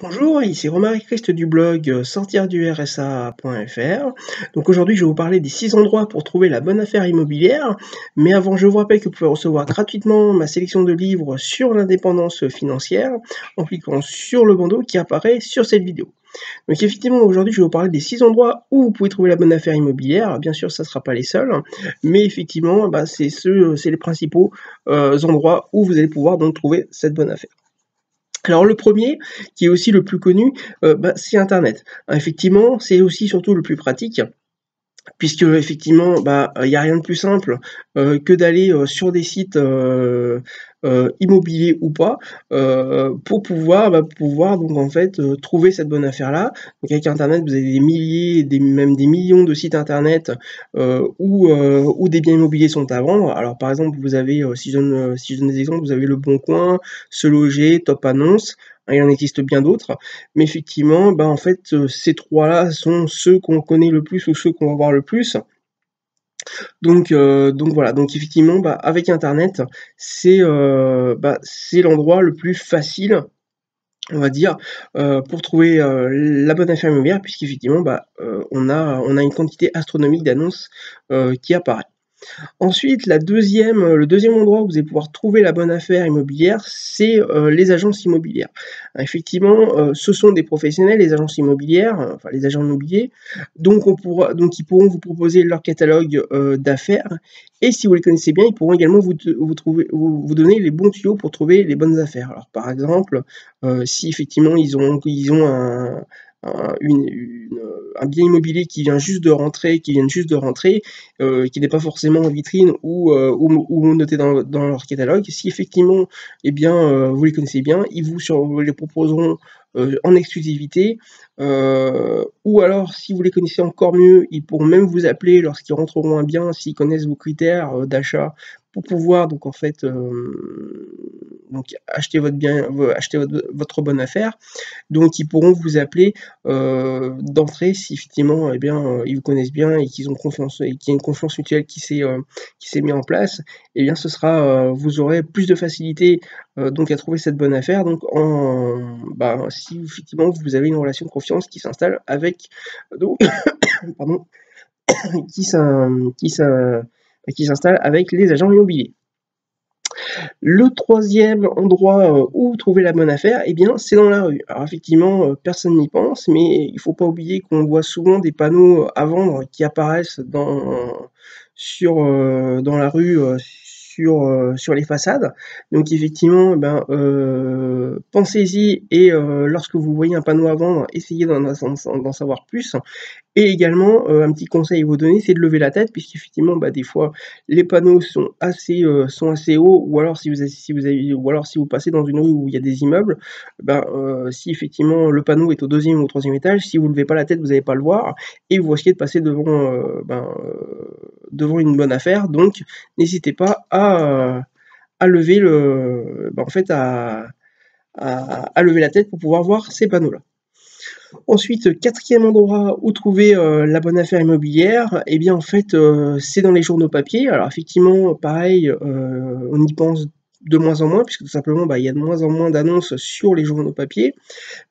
Bonjour, ici Romaric Christ du blog sortirdu-rsa.fr. Donc aujourd'hui, je vais vous parler des 6 endroits pour trouver la bonne affaire immobilière. Mais avant, je vous rappelle que vous pouvez recevoir gratuitement ma sélection de livres sur l'indépendance financière en cliquant sur le bandeau qui apparaît sur cette vidéo. Donc effectivement, aujourd'hui, je vais vous parler des 6 endroits où vous pouvez trouver la bonne affaire immobilière. Bien sûr, ça ne sera pas les seuls, mais effectivement, c'est les principaux endroits où vous allez pouvoir donc trouver cette bonne affaire. Alors le premier, qui est aussi le plus connu, c'est internet. Effectivement, c'est aussi surtout le plus pratique, puisque effectivement, il y a rien de plus simple, que d'aller, sur des sites, immobiliers ou pas, pour pouvoir donc en fait, trouver cette bonne affaire-là. Donc avec internet, vous avez des milliers, même des millions de sites internet, où des biens immobiliers sont à vendre. Alors par exemple, vous avez, si je donne des exemples, vous avez Le Bon Coin, Se Loger, Top Annonce, il en existe bien d'autres. Mais effectivement, en fait, ces 3-là sont ceux qu'on connaît le plus ou ceux qu'on va voir le plus. Donc voilà, donc effectivement, avec internet, c'est l'endroit le plus facile, on va dire, pour trouver, la bonne affaire immobilière puisqu'effectivement, on a une quantité astronomique d'annonces, qui apparaît. Ensuite, le deuxième endroit où vous allez pouvoir trouver la bonne affaire immobilière, c'est les agences immobilières. Effectivement, ce sont des professionnels, les agences immobilières, enfin les agents immobiliers, donc ils pourront vous proposer leur catalogue d'affaires, et si vous les connaissez bien, ils pourront également vous donner les bons tuyaux pour trouver les bonnes affaires. Alors par exemple, si effectivement ils ont un bien immobilier qui vient juste de rentrer, qui n'est pas forcément en vitrine ou noté dans leur catalogue. Si effectivement, vous les connaissez bien, ils vous les proposeront en exclusivité, ou alors si vous les connaissez encore mieux, ils pourront même vous appeler lorsqu'ils rentreront un bien, s'ils connaissent vos critères d'achat, pour pouvoir donc en fait acheter votre bonne affaire. Donc ils pourront vous appeler d'entrée si effectivement ils vous connaissent bien et qu'ils ont confiance et qu'il y a une confiance mutuelle qui s'est mise en place. Vous aurez plus de facilité donc à trouver cette bonne affaire. Donc si effectivement vous avez une relation de confiance qui s'installe avec donc pardon qui s'installe avec les agents immobiliers. Le troisième endroit où trouver la bonne affaire, c'est dans la rue. Alors effectivement, personne n'y pense, mais il ne faut pas oublier qu'on voit souvent des panneaux à vendre qui apparaissent dans la rue, sur les façades. Donc effectivement, pensez-y et lorsque vous voyez un panneau à vendre, essayez d'en savoir plus. Et également, un petit conseil à vous donner, c'est de lever la tête puisqu'effectivement, des fois, les panneaux sont assez hauts, ou alors si vous passez dans une rue où il y a des immeubles, si effectivement le panneau est au 2e ou au 3e étage, si vous ne levez pas la tête, vous n'allez pas le voir et vous risquez de passer devant une bonne affaire. Donc n'hésitez pas à lever à lever la tête pour pouvoir voir ces panneaux-là. Ensuite, quatrième endroit où trouver la bonne affaire immobilière, c'est dans les journaux papier. Alors effectivement, pareil, on y pense de moins en moins, puisque tout simplement, il y a de moins en moins d'annonces sur les journaux papier.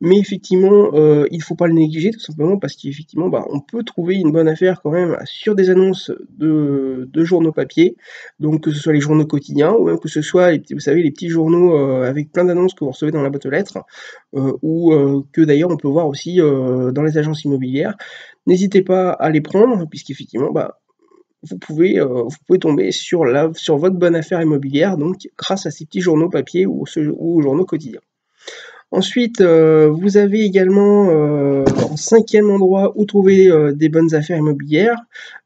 Mais effectivement, il ne faut pas le négliger, tout simplement parce qu'effectivement, on peut trouver une bonne affaire quand même sur des annonces de journaux papier, donc que ce soit les journaux quotidiens, ou même que ce soit, vous savez, les petits journaux avec plein d'annonces que vous recevez dans la boîte aux lettres, ou que d'ailleurs on peut voir aussi dans les agences immobilières. N'hésitez pas à les prendre, puisqu'effectivement, vous pouvez tomber sur votre bonne affaire immobilière, donc grâce à ces petits journaux papier ou aux journaux quotidiens. Ensuite, vous avez également en 5e endroit où trouver des bonnes affaires immobilières.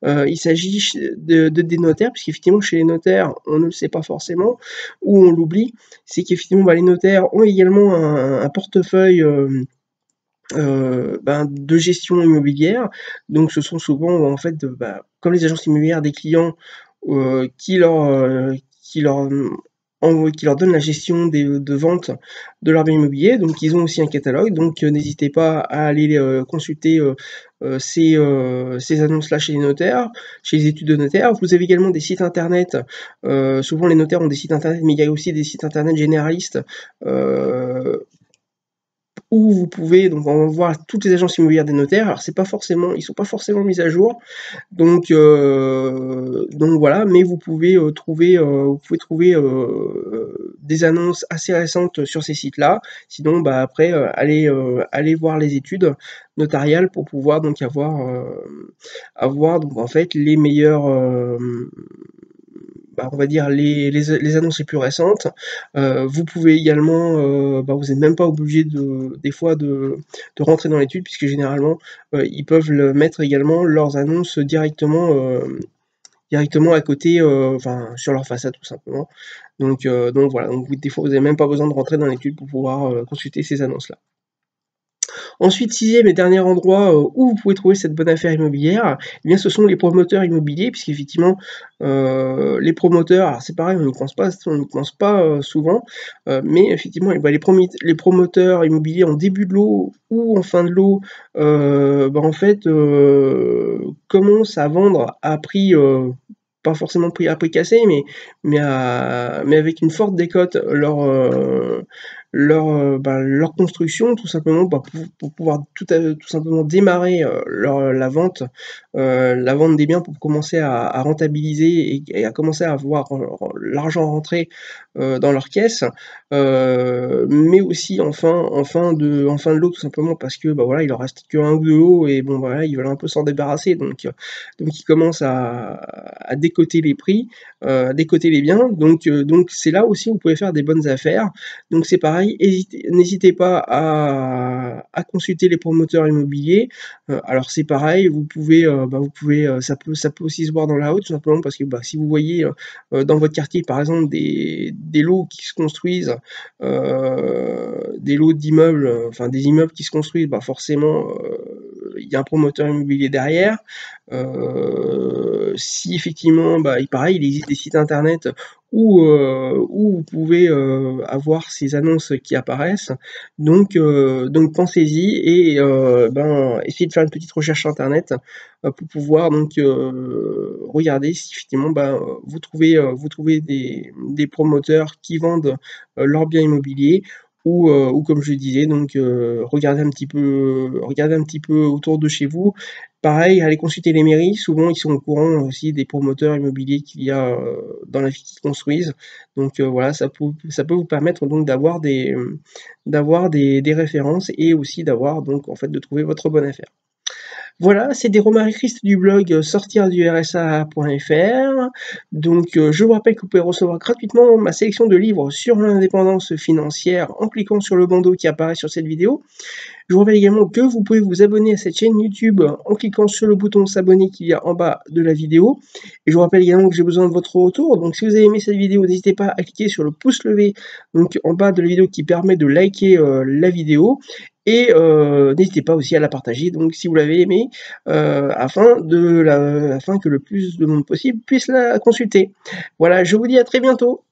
Il s'agit des notaires, puisqu'effectivement chez les notaires, on ne le sait pas forcément, ou on l'oublie, c'est qu'effectivement les notaires ont également un portefeuille de gestion immobilière. Donc ce sont souvent en fait comme les agences immobilières, des clients qui leur donnent la gestion de vente de leur bien immobilier. Donc ils ont aussi un catalogue, donc n'hésitez pas à aller consulter ces annonces-là chez les notaires, chez les études de notaires. Vous avez également des sites internet, souvent les notaires ont des sites internet, mais il y a aussi des sites internet généralistes où vous pouvez donc en voir toutes les agences immobilières des notaires. Alors c'est pas forcément, ils sont pas forcément mis à jour, donc voilà, mais vous pouvez trouver des annonces assez récentes sur ces sites-là. Sinon, bah après, allez voir les études notariales pour pouvoir donc avoir donc en fait les meilleurs on va dire les annonces les plus récentes. Vous pouvez également, vous n'êtes même pas obligé des fois de rentrer dans l'étude, puisque généralement ils peuvent mettre également leurs annonces directement à côté, sur leur façade tout simplement. Donc voilà, donc des fois vous n'avez même pas besoin de rentrer dans l'étude pour pouvoir consulter ces annonces-là. Ensuite, sixième et dernier endroit où vous pouvez trouver cette bonne affaire immobilière, eh bien, ce sont les promoteurs immobiliers, puisqu'effectivement, les promoteurs, alors c'est pareil, on n'y pense pas souvent, mais effectivement, les promoteurs immobiliers en début de lot ou en fin de lot, en fait, commencent à vendre à prix pas forcément à prix cassé, mais avec une forte décote leur construction, tout simplement pour pouvoir tout simplement démarrer la vente des biens, pour commencer à rentabiliser et à commencer à voir l'argent rentrer dans leur caisse, mais aussi en fin de lot, tout simplement parce que voilà, il leur reste que un ou deux lots et bon voilà, ils veulent un peu s'en débarrasser, donc ils commencent à décoter les prix, décoter les biens, donc c'est là aussi où vous pouvez faire des bonnes affaires. Donc c'est pareil, n'hésitez pas à consulter les promoteurs immobiliers. Alors c'est pareil, vous pouvez, ça peut aussi se voir dans la haute, tout simplement parce que si vous voyez dans votre quartier par exemple des lots qui se construisent, des lots d'immeubles, enfin des immeubles qui se construisent, forcément il y a un promoteur immobilier derrière. Si effectivement, pareil, il existe des sites internet où vous pouvez avoir ces annonces qui apparaissent. Donc pensez-y et essayez de faire une petite recherche internet pour pouvoir donc regarder si effectivement vous trouvez des promoteurs qui vendent leurs biens immobiliers, ou comme je disais, donc regardez un petit peu autour de chez vous. Pareil, allez consulter les mairies, souvent ils sont au courant aussi des promoteurs immobiliers qu'il y a dans la ville qui construisent. Donc voilà, ça peut vous permettre donc d'avoir des références, et aussi d'avoir donc en fait de trouver votre bonne affaire. Voilà, c'est des remarquistes du blog sortirdursa.fr. Donc je vous rappelle que vous pouvez recevoir gratuitement ma sélection de livres sur l'indépendance financière en cliquant sur le bandeau qui apparaît sur cette vidéo. Je vous rappelle également que vous pouvez vous abonner à cette chaîne YouTube en cliquant sur le bouton s'abonner qu'il y a en bas de la vidéo. Et je vous rappelle également que j'ai besoin de votre retour. Donc si vous avez aimé cette vidéo, n'hésitez pas à cliquer sur le pouce levé donc en bas de la vidéo qui permet de liker la vidéo. Et n'hésitez pas aussi à la partager, donc si vous l'avez aimé, afin que le plus de monde possible puisse la consulter. Voilà, je vous dis à très bientôt.